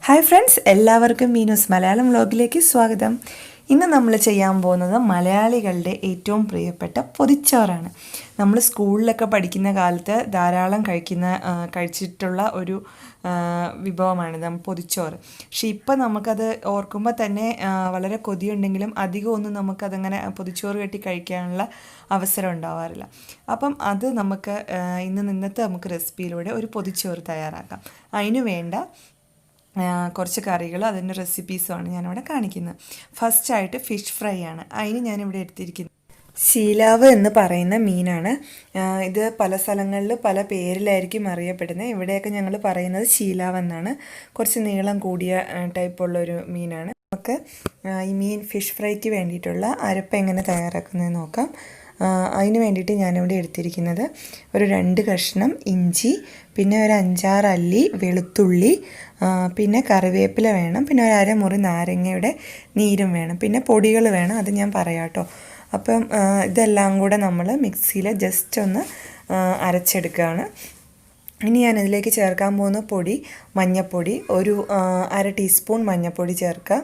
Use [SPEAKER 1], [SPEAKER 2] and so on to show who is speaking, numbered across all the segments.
[SPEAKER 1] Hi friends, എല്ലാവർക്കും മീനൂസ് മലയാളം വ്ലോഗിലേക്ക് സ്വാഗതം. ഇന്ന് നമ്മൾ ചെയ്യാൻ പോകുന്നത് മലയാളികളുടെ ഏറ്റവും പ്രിയപ്പെട്ട പൊതിച്ചോറാണ്. നമ്മൾ സ്കൂളിലൊക്കെ പഠിക്കുന്ന കാലത്ത് ധാരാളം കഴിച്ചിട്ടുള്ള ഒരു വിഭവമാണ് പൊതിച്ചോറ്. പക്ഷേ ഇപ്പം നമുക്കത് ഓർക്കുമ്പോൾ തന്നെ വളരെ കൊതിയുണ്ടെങ്കിലും അധികമൊന്നും നമുക്കതങ്ങനെ പൊതിച്ചോറ് കെട്ടി കഴിക്കാനുള്ള അവസരം ഉണ്ടാവാറില്ല. അപ്പം അത് നമുക്ക് ഇന്നത്തെ നമുക്ക് റെസിപ്പിയിലൂടെ ഒരു പൊതിച്ചോറ് തയ്യാറാക്കാം. അതിനു വേണ്ട കുറച്ച് കറികൾ, അതിൻ്റെ റെസിപ്പീസുമാണ് ഞാനിവിടെ കാണിക്കുന്നത്. ഫസ്റ്റായിട്ട് ഫിഷ് ഫ്രൈ ആണ്. അതിന് ഞാനിവിടെ എടുത്തിരിക്കുന്നത് ശീലാവ് എന്ന് പറയുന്ന മീനാണ്. ഇത് പല സ്ഥലങ്ങളിൽ പല പേരിലായിരിക്കും അറിയപ്പെടുന്നത്. ഇവിടെയൊക്കെ ഞങ്ങൾ പറയുന്നത് ശീലാവ് എന്നാണ്. കുറച്ച് നീളം കൂടിയ ടൈപ്പുള്ളൊരു മീനാണ്. നമുക്ക് ഈ ഫിഷ് ഫ്രൈക്ക് വേണ്ടിയിട്ടുള്ള അരപ്പ് എങ്ങനെ തയ്യാറാക്കുന്നതെന്ന് നോക്കാം. അതിന് വേണ്ടിയിട്ട് ഞാനിവിടെ എടുത്തിരിക്കുന്നത് ഒരു 2 കഷ്ണം ഇഞ്ചി, പിന്നെ ഒരു 5-6 അല്ലി വെളുത്തുള്ളി, പിന്നെ കറിവേപ്പില വേണം, പിന്നെ ഒരു അരമുറി നാരങ്ങയുടെ നീരും വേണം, പിന്നെ പൊടികൾ വേണം, അത് ഞാൻ പറയാം കേട്ടോ. അപ്പം ഇതെല്ലാം കൂടെ നമ്മൾ മിക്സിയിൽ ജസ്റ്റ് ഒന്ന് അരച്ചെടുക്കുകയാണ്. ഇനി ഞാനിതിലേക്ക് ചേർക്കാൻ പോകുന്ന പൊടി മഞ്ഞൾപ്പൊടി, ഒരു 1/2 ടീസ്പൂൺ മഞ്ഞൾപ്പൊടി ചേർക്കുക.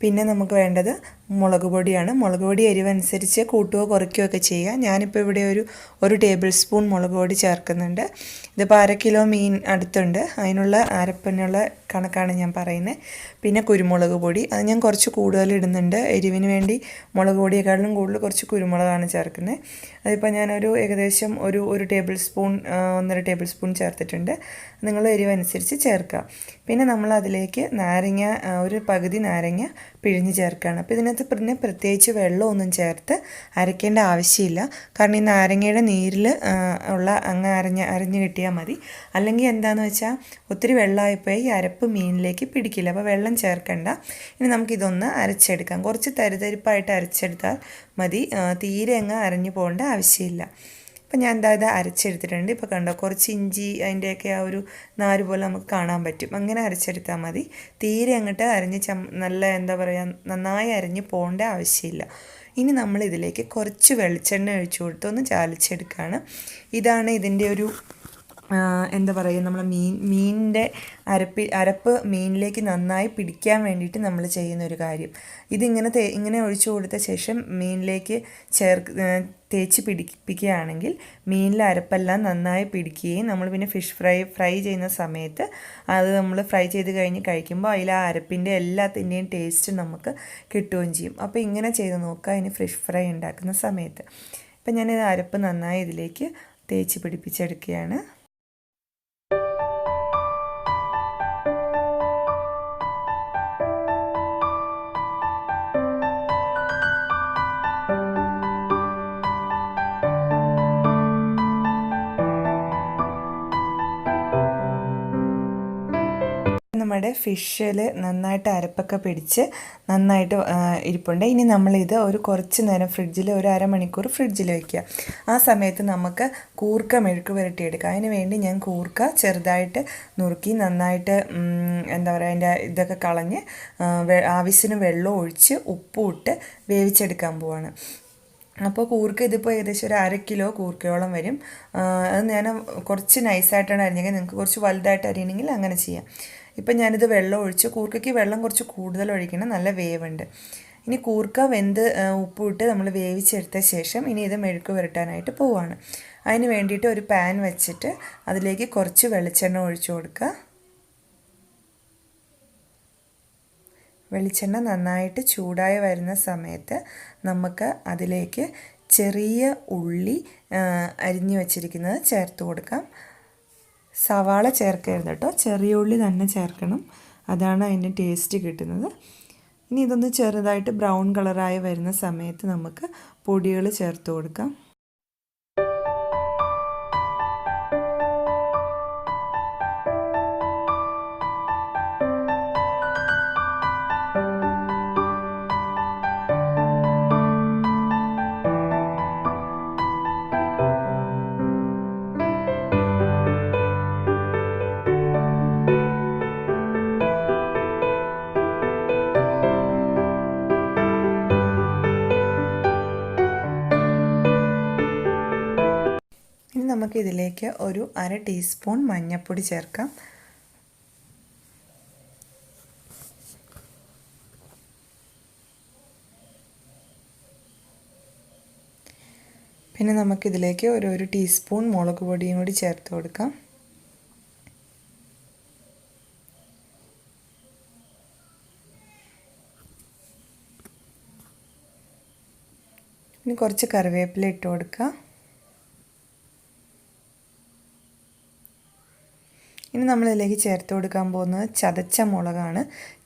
[SPEAKER 1] പിന്നെ നമുക്ക് വേണ്ടത് മുളക് പൊടിയാണ്. മുളക് പൊടി എരിവനുസരിച്ച് കൂട്ടുകയോ കുറയ്ക്കുകയോ ഒക്കെ ചെയ്യുക. ഞാനിപ്പോൾ ഇവിടെ ഒരു ടേബിൾ സ്പൂൺ മുളക് പൊടി ചേർക്കുന്നുണ്ട്. ഇതിപ്പോൾ 1/2 കിലോ മീൻ അടുത്തുണ്ട്, അതിനുള്ള അരപ്പിനുള്ള കണക്കാണ് ഞാൻ പറയുന്നത്. പിന്നെ കുരുമുളക് പൊടി, അത് ഞാൻ കുറച്ച് കൂടുതൽ ഇടുന്നുണ്ട്. എരിവിന് വേണ്ടി മുളക് പൊടിയേക്കാളും കൂടുതൽ കുറച്ച് കുരുമുളകാണ് ചേർക്കുന്നത്. അതിപ്പോൾ ഞാനൊരു ഏകദേശം ഒരു ടേബിൾ സ്പൂൺ 1.5 ടേബിൾ സ്പൂൺ ചേർത്തിട്ടുണ്ട്. നിങ്ങൾ എരിവനുസരിച്ച് ചേർക്കുക. പിന്നെ നമ്മൾ അതിലേക്ക് നാരങ്ങ, ഒരു പകുതി നാരങ്ങ പിഴിഞ്ഞ് ചേർക്കുകയാണ്. അപ്പോൾ ഇതിനകത്ത് പിന്നെ പ്രത്യേകിച്ച് വെള്ളമൊന്നും ചേർത്ത് അരയ്ക്കേണ്ട ആവശ്യമില്ല. കാരണം ഈ നാരങ്ങയുടെ നീരിൽ ഉള്ള അങ്ങ് അരഞ്ഞ് കിട്ടിയാൽ മതി. അല്ലെങ്കിൽ എന്താണെന്ന് വെച്ചാൽ ഒത്തിരി വെള്ളമായിപ്പോയി ഈ അരപ്പ് മീനിലേക്ക് പിടിക്കില്ല. അപ്പോൾ വെള്ളം ചേർക്കണ്ട. ഇനി നമുക്കിതൊന്ന് അരച്ചെടുക്കാം. കുറച്ച് തരിതരിപ്പായിട്ട് അരച്ചെടുത്താൽ മതി. തീരെ അങ്ങ് അരഞ്ഞു പോകേണ്ട ആവശ്യമില്ല. അപ്പം ഞാൻ ഇത് അരച്ചെടുത്തിട്ടുണ്ട്. ഇപ്പോൾ കണ്ടോ, കുറച്ച് ഇഞ്ചി അതിൻ്റെയൊക്കെ ആ ഒരു നാര് പോലെ നമുക്ക് കാണാൻ പറ്റും. അങ്ങനെ അരച്ചെടുത്താൽ മതി. തീരെ അങ്ങോട്ട് നല്ല എന്താ പറയുക, നന്നായി അരഞ്ഞ് പോകേണ്ട ആവശ്യമില്ല. ഇനി നമ്മൾ ഇതിലേക്ക് കുറച്ച് വെളിച്ചെണ്ണ ഒഴിച്ചു കൊടുത്തൊന്ന് ചാലിച്ചെടുക്കുകയാണ്. ഇതാണ് ഇതിൻ്റെ ഒരു എന്താ പറയുക, നമ്മൾ മീനിൻ്റെ അരപ്പ് മീനിലേക്ക് നന്നായി പിടിക്കാൻ വേണ്ടിയിട്ട് നമ്മൾ ചെയ്യുന്നൊരു കാര്യം. ഇങ്ങനെ ഒഴിച്ചു കൊടുത്ത ശേഷം മീനിലേക്ക് തേച്ച് പിടിപ്പിക്കുകയാണെങ്കിൽ മീനിലെ അരപ്പെല്ലാം നന്നായി പിടിക്കുകയും നമ്മൾ പിന്നെ ഫിഷ് ഫ്രൈ ചെയ്യുന്ന സമയത്ത് അത് നമ്മൾ ഫ്രൈ ചെയ്ത് കഴിഞ്ഞ് കഴിക്കുമ്പോൾ അതിൽ ആ അരപ്പിൻ്റെ എല്ലാത്തിൻ്റെയും ടേസ്റ്റ് നമുക്ക് കിട്ടുകയും ചെയ്യും. അപ്പോൾ ഇങ്ങനെ ചെയ്ത് നോക്കുക ഇനി ഫിഷ് ഫ്രൈ ഉണ്ടാക്കുന്ന സമയത്ത്. ഇപ്പം ഞാനിത് അരപ്പ് നന്നായി ഇതിലേക്ക് തേച്ച് പിടിപ്പിച്ചെടുക്കുകയാണ്. നമ്മുടെ ഫിഷിൽ നന്നായിട്ട് അരപ്പൊക്കെ പിടിച്ച് നന്നായിട്ട് ഇരിപ്പുണ്ട്. ഇനി നമ്മളിത് കുറച്ച് നേരം ഫ്രിഡ്ജിൽ, ഒരു അരമണിക്കൂർ ഫ്രിഡ്ജിൽ വയ്ക്കുക. ആ സമയത്ത് നമുക്ക് കൂർക്ക മെഴുക്ക് പുരട്ടിയെടുക്കാം. അതിന് വേണ്ടി ഞാൻ കൂർക്ക ചെറുതായിട്ട് നുറുക്കി നന്നായിട്ട് എന്താ പറയുക, അതിൻ്റെ ഇതൊക്കെ കളഞ്ഞ് ആവശ്യത്തിന് വെള്ളം ഒഴിച്ച് ഉപ്പും ഇട്ട് വേവിച്ചെടുക്കാൻ പോവാണ്. അപ്പോൾ കൂർക്ക ഇതിപ്പോൾ ഏകദേശം ഒരു 1/2 കിലോ കൂർക്കയോളം വരും. അത് ഞാൻ കുറച്ച് നൈസായിട്ടാണ് അരിഞ്ഞെങ്കിൽ, നിങ്ങൾക്ക് കുറച്ച് വലുതായിട്ട് അരിയണമെങ്കിൽ അങ്ങനെ ചെയ്യാം. ഇപ്പം ഞാനിത് വെള്ളം ഒഴിച്ച്, കൂർക്കയ്ക്ക് വെള്ളം കുറച്ച് കൂടുതൽ ഒഴിക്കണം, നല്ല വേവുണ്ട്. ഇനി കൂർക്ക വെന്ത് ഉപ്പിട്ട് നമ്മൾ വേവിച്ചെടുത്ത ശേഷം ഇനി ഇത് മെഴുക്ക് പുരട്ടാനായിട്ട് പോവുകയാണ്. അതിന് വേണ്ടിയിട്ട് ഒരു പാൻ വെച്ചിട്ട് അതിലേക്ക് കുറച്ച് വെളിച്ചെണ്ണ ഒഴിച്ചു കൊടുക്കുക. വെളിച്ചെണ്ണ നന്നായിട്ട് ചൂടായി വരുന്ന സമയത്ത് നമുക്ക് അതിലേക്ക് ചെറിയ ഉള്ളി അരിഞ്ഞു വച്ചിരിക്കുന്നത് ചേർത്ത് കൊടുക്കാം. സവാള ചേർക്കരുത് കേട്ടോ, ചെറിയ ഉള്ളി തന്നെ ചേർക്കണം, അതാണ് അതിൻ്റെ ടേസ്റ്റ് കിട്ടുന്നത്. ഇനി ഇതൊന്ന് ചെറുതായിട്ട് ബ്രൗൺ കളറായി വരുന്ന സമയത്ത് നമുക്ക് പൊടികൾ ചേർത്ത് കൊടുക്കാം. നമുക്കിതിലേക്ക് ഒരു 1/2 ടീസ്പൂൺ മഞ്ഞൾപ്പൊടി ചേർക്കാം. പിന്നെ നമുക്കിതിലേക്ക് ഒരു ടീസ്പൂൺ മുളക് പൊടിയും കൂടി ചേർത്ത് കൊടുക്കാം. ഇനി കുറച്ച് കറിവേപ്പില ഇട്ട് കൊടുക്കുക. ഇനി നമ്മളിതിലേക്ക് ചേർത്ത് കൊടുക്കാൻ പോകുന്നത് ചതച്ച മുളകാണ്.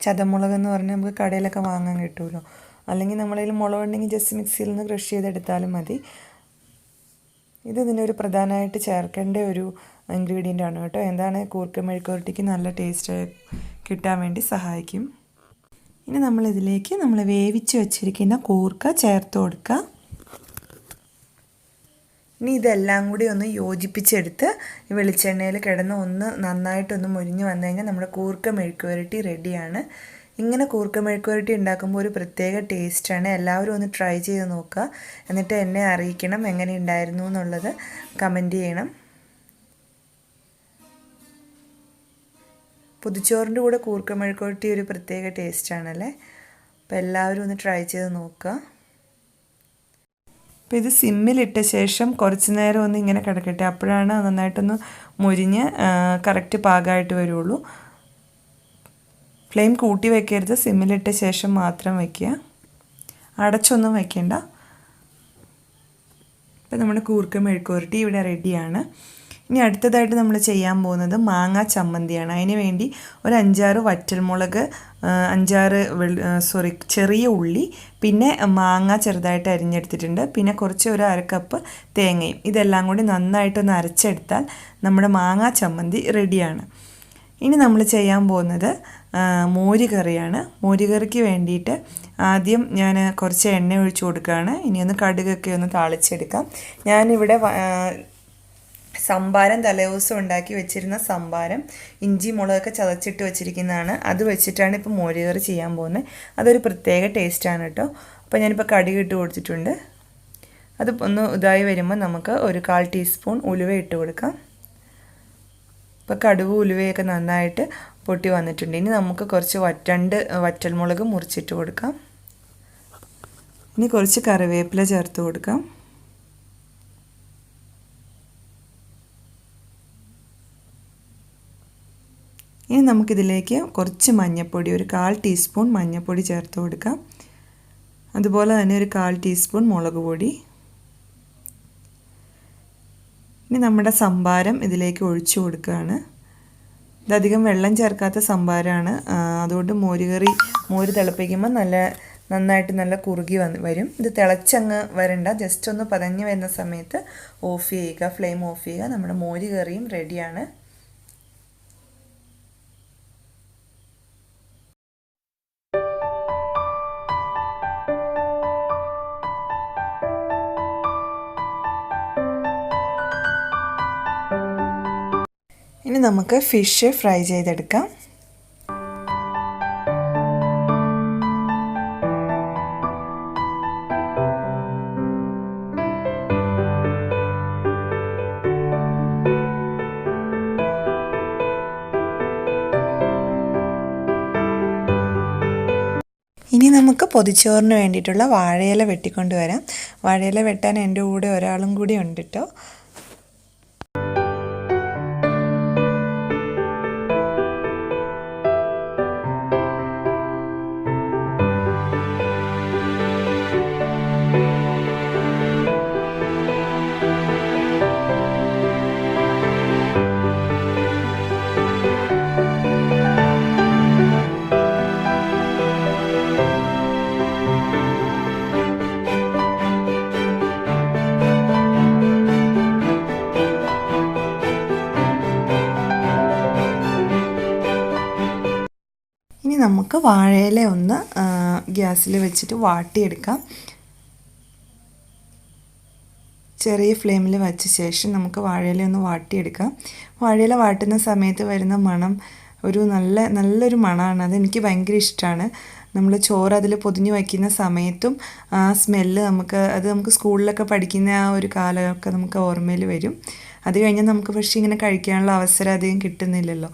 [SPEAKER 1] ചതമുളക് എന്ന് പറഞ്ഞാൽ നമുക്ക് കടയിലൊക്കെ വാങ്ങാൻ കിട്ടുമല്ലോ. അല്ലെങ്കിൽ നമ്മളതിൽ മുളകുണ്ടെങ്കിൽ ജസ്റ്റ് മിക്സിയിൽ നിന്ന് ക്രഷ് ചെയ്തെടുത്താലും മതി. ഇത് ഇതിനൊരു പ്രധാനമായിട്ട് ചേർക്കേണ്ട ഒരു ഇൻഗ്രീഡിയൻ്റ് ആണ് കേട്ടോ. എന്താണ് കൂർക്ക മെഴുക്കുവരട്ടിക്ക് നല്ല ടേസ്റ്റ് കിട്ടാൻ വേണ്ടി സഹായിക്കും. ഇനി നമ്മളിതിലേക്ക് നമ്മൾ വേവിച്ച് വെച്ചിരിക്കുന്ന കൂർക്ക ചേർത്ത് കൊടുക്കുക. ഇനി ഇതെല്ലാം കൂടി ഒന്ന് യോജിപ്പിച്ചെടുത്ത് വെളിച്ചെണ്ണയിൽ കിടന്ന് ഒന്ന് നന്നായിട്ടൊന്ന് മുരിഞ്ഞ് വന്നു കഴിഞ്ഞാൽ നമ്മുടെ കൂർക്ക മെഴുക്കുവരട്ടി റെഡിയാണ്. ഇങ്ങനെ കൂർക്ക മെഴുക്കുവരട്ടി ഉണ്ടാക്കുമ്പോൾ ഒരു പ്രത്യേക ടേസ്റ്റാണ്. എല്ലാവരും ഒന്ന് ട്രൈ ചെയ്ത് നോക്കുക. എന്നിട്ട് എന്നെ അറിയിക്കണം എങ്ങനെ ഉണ്ടായിരുന്നു എന്നുള്ളത് കമൻറ്റ് ചെയ്യണം. പൊതിച്ചോറിൻ്റെ കൂടെ കൂർക്ക മെഴുക്കുവരട്ടി ഒരു പ്രത്യേക ടേസ്റ്റാണല്ലേ. അപ്പോൾ എല്ലാവരും ഒന്ന് ട്രൈ ചെയ്ത് നോക്കുക. അപ്പോൾ ഇത് സിമ്മിലിട്ട ശേഷം കുറച്ച് നേരം ഒന്ന് ഇങ്ങനെ കിടക്കട്ടെ. അപ്പോഴാണ് നന്നായിട്ടൊന്ന് മുരിഞ്ഞ് കറക്റ്റ് പാകമായിട്ട് വരുള്ളൂ. ഫ്ലെയിം കൂട്ടി വയ്ക്കരുത്, സിമ്മിലിട്ട ശേഷം മാത്രം വയ്ക്കുക, അടച്ചൊന്നും വയ്ക്കേണ്ട. അപ്പോൾ നമ്മുടെ കൂർക്ക മെഴുക്കുവരട്ടി ഇവിടെ റെഡിയാണ്. ഇനി അടുത്തതായിട്ട് നമ്മൾ ചെയ്യാൻ പോകുന്നത് മാങ്ങ ചമ്മന്തിയാണ്. അതിന് വേണ്ടി ഒരു 5-6 വറ്റൽമുളക്, 5-6 ചെറിയ ഉള്ളി, പിന്നെ മാങ്ങ ചെറുതായിട്ട് അരിഞ്ഞെടുത്തിട്ടുണ്ട്, പിന്നെ ഒരു 1/2 കപ്പ് തേങ്ങയും. ഇതെല്ലാം കൂടി നന്നായിട്ടൊന്ന് അരച്ചെടുത്താൽ നമ്മുടെ മാങ്ങ ചമ്മന്തി റെഡിയാണ്. ഇനി നമ്മൾ ചെയ്യാൻ പോകുന്നത് മോര് കറിയാണ്. മോര് കറിക്ക് വേണ്ടിയിട്ട് ആദ്യം ഞാൻ കുറച്ച് എണ്ണ ഒഴിച്ച് കൊടുക്കുകയാണ്. ഇനി ഒന്ന് കടുകൊക്കെ ഒന്ന് താളിച്ചെടുക്കാം. ഞാനിവിടെ സംഭാരം തലേദിവസം ഉണ്ടാക്കി വെച്ചിരുന്ന സംഭാരം ഇഞ്ചി മുളകൊക്കെ ചതച്ചിട്ട് വെച്ചിരിക്കുന്നതാണ്. അത് വെച്ചിട്ടാണ് ഇപ്പോൾ മോര് കറി ചെയ്യാൻ പോകുന്നത്. അതൊരു പ്രത്യേക ടേസ്റ്റാണ് കേട്ടോ. അപ്പോൾ ഞാനിപ്പോൾ കടുക് ഇട്ട് കൊടുത്തിട്ടുണ്ട്. അത് ഒന്ന് ഇതായി വരുമ്പോൾ നമുക്ക് ഒരു 1/4 ടീസ്പൂൺ ഉലുവ ഇട്ട് കൊടുക്കാം. ഇപ്പോൾ കടുക് ഉലുവയൊക്കെ നന്നായിട്ട് പൊട്ടി വന്നിട്ടുണ്ട്. ഇനി നമുക്ക് കുറച്ച് വറ്റൽമുളക് മുറിച്ചിട്ട് കൊടുക്കാം. ഇനി കുറച്ച് കറിവേപ്പില ചേർത്ത് കൊടുക്കാം. ഇനി നമുക്കിതിലേക്ക് കുറച്ച് മഞ്ഞൾപ്പൊടി, ഒരു 1/4 ടീസ്പൂൺ മഞ്ഞൾപ്പൊടി ചേർത്ത് കൊടുക്കാം. അതുപോലെ തന്നെ ഒരു 1/4 ടീസ്പൂൺ മുളക് പൊടി. ഇനി നമ്മുടെ സംഭാരം ഇതിലേക്ക് ഒഴിച്ചു കൊടുക്കുകയാണ്. ഇതധികം വെള്ളം ചേർക്കാത്ത സംഭാരമാണ്. അതുകൊണ്ട് മോര് തിളപ്പിക്കുമ്പോൾ നന്നായിട്ട് നല്ല കുറുകി വരും. ഇത് തിളച്ചങ്ങ് വരണ്ട, ജസ്റ്റ് ഒന്ന് പതഞ്ഞ് വരുന്ന സമയത്ത് ഓഫ് ചെയ്യുക, ഫ്ലെയിം ഓഫ് ചെയ്യുക. നമ്മുടെ മോര് കറിയും റെഡിയാണ്. ഇനി നമുക്ക് ഫിഷ് ഫ്രൈ ചെയ്തെടുക്കാം. ഇനി നമുക്ക് പൊതിച്ചോറിന് വേണ്ടിയിട്ടുള്ള വാഴയില വെട്ടിക്കൊണ്ടുവരാം. വാഴയില വെട്ടാൻ എൻ്റെ കൂടെ ഒരാളും കൂടി ഉണ്ട് കേട്ടോ. ഇനി നമുക്ക് വാഴയില ഒന്ന് ഗ്യാസിൽ വെച്ചിട്ട് വാട്ടിയെടുക്കാം. ചെറിയ ഫ്ലെയിമിൽ വെച്ച ശേഷം നമുക്ക് വാഴയില ഒന്ന് വാട്ടിയെടുക്കാം. വാഴയില വാട്ടുന്ന സമയത്ത് വരുന്ന മണം നല്ലൊരു മണമാണ്. അതെനിക്ക് ഭയങ്കര ഇഷ്ടമാണ്. നമ്മൾ ചോറ് അതിൽ പൊതിഞ്ഞ് വയ്ക്കുന്ന സമയത്തും ആ സ്മെല്ല് നമുക്ക് സ്കൂളിലൊക്കെ പഠിക്കുന്ന ആ ഒരു കാലമൊക്കെ നമുക്ക് ഓർമ്മയിൽ വരും. അത് കഴിഞ്ഞാൽ നമുക്ക് പക്ഷേ ഇങ്ങനെ കഴിക്കാനുള്ള അവസരം അധികം കിട്ടുന്നില്ലല്ലോ.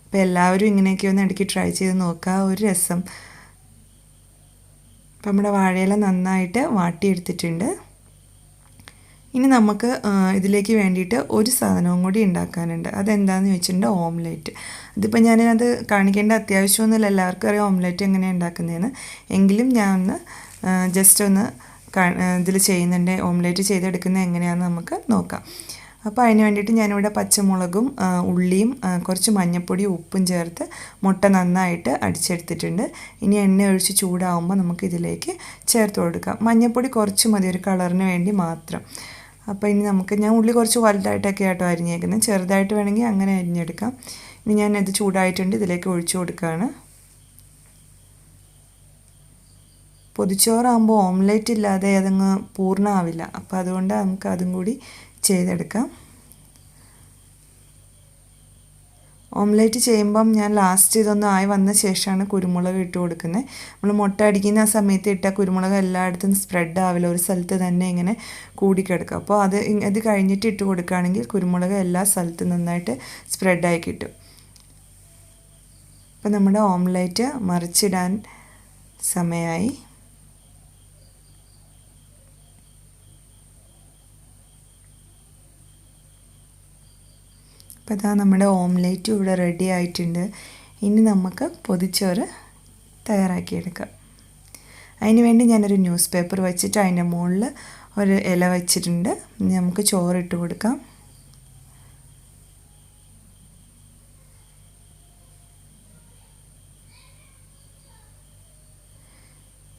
[SPEAKER 1] അപ്പോൾ എല്ലാവരും ഇങ്ങനെയൊക്കെ ഒന്ന് ഇടയ്ക്ക് ട്രൈ ചെയ്ത് നോക്കുക, ഒരു രസം. അപ്പം നമ്മുടെ വാഴയില നന്നായിട്ട് വാട്ടിയെടുത്തിട്ടുണ്ട്. ഇനി നമുക്ക് ഇതിലേക്ക് വേണ്ടിയിട്ട് ഒരു സാധനവും കൂടി ഉണ്ടാക്കാനുണ്ട്. അതെന്താണെന്ന് വെച്ചിട്ടുണ്ടെങ്കിൽ ഓംലെറ്റ്. അതിപ്പോൾ ഞാനത് കാണിക്കേണ്ട അത്യാവശ്യമൊന്നുമില്ല, എല്ലാവർക്കും അറിയാം ഓംലെറ്റ് എങ്ങനെയാണ് ഉണ്ടാക്കുന്നതെന്ന്. എങ്കിലും ഞാൻ ഒന്ന് ജസ്റ്റ് ഒന്ന് ഇതിൽ ചെയ്യുന്നുണ്ട്. ഓംലെറ്റ് ചെയ്തെടുക്കുന്നത് എങ്ങനെയാണെന്ന് നമുക്ക് നോക്കാം. അപ്പോൾ അതിന് വേണ്ടിയിട്ട് ഞാനിവിടെ പച്ചമുളകും ഉള്ളിയും കുറച്ച് മഞ്ഞൾപ്പൊടി ഉപ്പും ചേർത്ത് മുട്ട നന്നായിട്ട് അടിച്ചെടുത്തിട്ടുണ്ട്. ഇനി എണ്ണ ഒഴിച്ച് ചൂടാവുമ്പോൾ നമുക്ക് ഇതിലേക്ക് ചേർത്ത് കൊടുക്കാം. മഞ്ഞൾപ്പൊടി കുറച്ച് മതി, ഒരു കളറിന് വേണ്ടി മാത്രം. അപ്പോൾ ഇനി ഞാൻ ഉള്ളി കുറച്ച് വലുതായിട്ടൊക്കെ ആട്ടോ അരിഞ്ഞേക്കുന്നത്, ചെറുതായിട്ട് വേണമെങ്കിൽ അങ്ങനെ അരിഞ്ഞെടുക്കാം. ഇനി ഞാനത് ചൂടായിട്ടുണ്ട്, ഇതിലേക്ക് ഒഴിച്ചു കൊടുക്കുകയാണ്. പൊതിച്ചോറാകുമ്പോൾ ഓംലെറ്റ് ഇല്ലാതെ അതങ്ങ് പൂർണ്ണമാവില്ല, അപ്പോൾ അതുകൊണ്ട് നമുക്ക് അതും കൂടി ചെയ്തെടുക്കാം. ഓംലെറ്റ് ചെയ്യുമ്പം ഞാൻ ലാസ്റ്റ് ഇതൊന്നും ആയി വന്ന ശേഷമാണ് കുരുമുളക് ഇട്ട് കൊടുക്കുന്നത്. നമ്മൾ മുട്ട അടിക്കുന്ന ആ സമയത്ത് ഇട്ട കുരുമുളക് എല്ലായിടത്തും സ്പ്രെഡ് ആവില്ല, ഒരു സ്ഥലത്ത് തന്നെ ഇങ്ങനെ കൂടിക്കിടക്കും. അപ്പോൾ അത് കഴിഞ്ഞിട്ട് ഇട്ട് കൊടുക്കുകയാണെങ്കിൽ കുരുമുളക് എല്ലാ സ്ഥലത്തും നന്നായിട്ട് സ്പ്രെഡായി കിട്ടും. അപ്പോൾ നമ്മുടെ ഓംലെറ്റ് മറിച്ചിടാൻ സമയമായി. അപ്പോൾ അതാ നമ്മുടെ ഓംലെറ്റും ഇവിടെ റെഡി ആയിട്ടുണ്ട്. ഇനി നമുക്ക് പൊതിച്ചോറ് തയ്യാറാക്കിയെടുക്കാം. അതിന് വേണ്ടി ഞാനൊരു ന്യൂസ് പേപ്പർ വെച്ചിട്ട് അതിൻ്റെ മുകളിൽ ഒരു ഇല വെച്ചിട്ടുണ്ട്. ഇനി നമുക്ക് ചോറിട്ട് കൊടുക്കാം.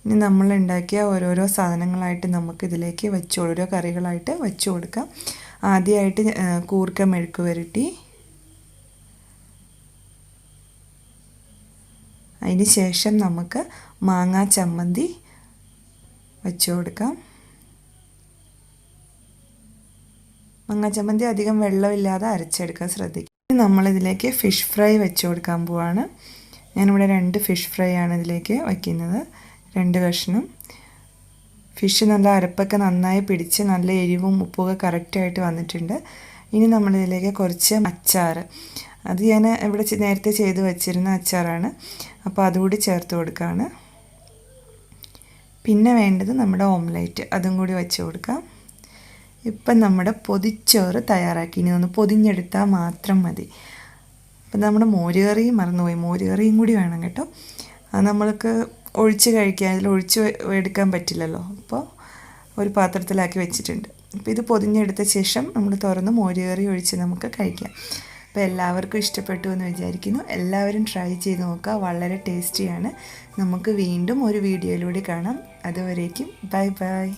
[SPEAKER 1] ഇനി നമ്മൾ ഉണ്ടാക്കിയ ഓരോരോ സാധനങ്ങളായിട്ട് നമുക്ക് ഇതിലേക്ക് ഓരോ കറികളായിട്ട് വെച്ച് കൊടുക്കാം. ആദ്യമായിട്ട് കൂർക്ക മെഴുക്ക് പുരട്ടി, അതിന് ശേഷം നമുക്ക് മാങ്ങാ ചമ്മന്തി വെച്ച് കൊടുക്കാം. മാങ്ങാ ചമ്മന്തി അധികം വെള്ളമില്ലാതെ അരച്ചെടുക്കാൻ ശ്രദ്ധിക്കുക. നമ്മളിതിലേക്ക് ഫിഷ് ഫ്രൈ വെച്ച് കൊടുക്കാൻ പോവാണ്. ഞാനിവിടെ 2 ഫിഷ് ഫ്രൈ ആണ് ഇതിലേക്ക് വയ്ക്കുന്നത്, 2 കഷ്ണം. ഫിഷ് നല്ല അരപ്പൊക്കെ നന്നായി പിടിച്ച് നല്ല എരിവും ഉപ്പൊക്കെ കറക്റ്റായിട്ട് വന്നിട്ടുണ്ട്. ഇനി നമ്മളിതിലേക്ക് കുറച്ച് അച്ചാർ, അത് ഞാൻ ഇവിടെ നേരത്തെ ചെയ്ത് വെച്ചിരുന്ന അച്ചാറാണ്, അപ്പോൾ അതുകൂടി ചേർത്ത് കൊടുക്കുകയാണ്. പിന്നെ വേണ്ടത് നമ്മുടെ ഓംലെറ്റ്, അതും കൂടി വെച്ച് കൊടുക്കാം. ഇപ്പം നമ്മുടെ പൊതിച്ചോറ് തയ്യാറാക്കി. ഇനി ഒന്ന് പൊതിഞ്ഞെടുത്താൽ മാത്രം മതി. അപ്പം നമ്മുടെ മോരുകറിയും മറന്നുപോയി, മോരുകറിയും കൂടി വേണം കേട്ടോ. അത് നമ്മൾക്ക് ഒഴിച്ച് കഴിക്കാൻ, അതിൽ ഒഴിച്ച് എടുക്കാൻ പറ്റില്ലല്ലോ, അപ്പോൾ ഒരു പാത്രത്തിലാക്കി വെച്ചിട്ടുണ്ട്. അപ്പോൾ ഇത് പൊതിഞ്ഞെടുത്ത ശേഷം നമ്മൾ തുറന്ന് മോരുകറി ഒഴിച്ച് നമുക്ക് കഴിക്കാം. അപ്പോൾ എല്ലാവർക്കും ഇഷ്ടപ്പെട്ടു എന്ന് വിചാരിക്കുന്നു. എല്ലാവരും ട്രൈ ചെയ്ത് നോക്കുക, വളരെ ടേസ്റ്റിയാണ്. നമുക്ക് വീണ്ടും ഒരു വീഡിയോയിലൂടെ കാണാം. അതുവരേക്കും ബൈ ബൈ.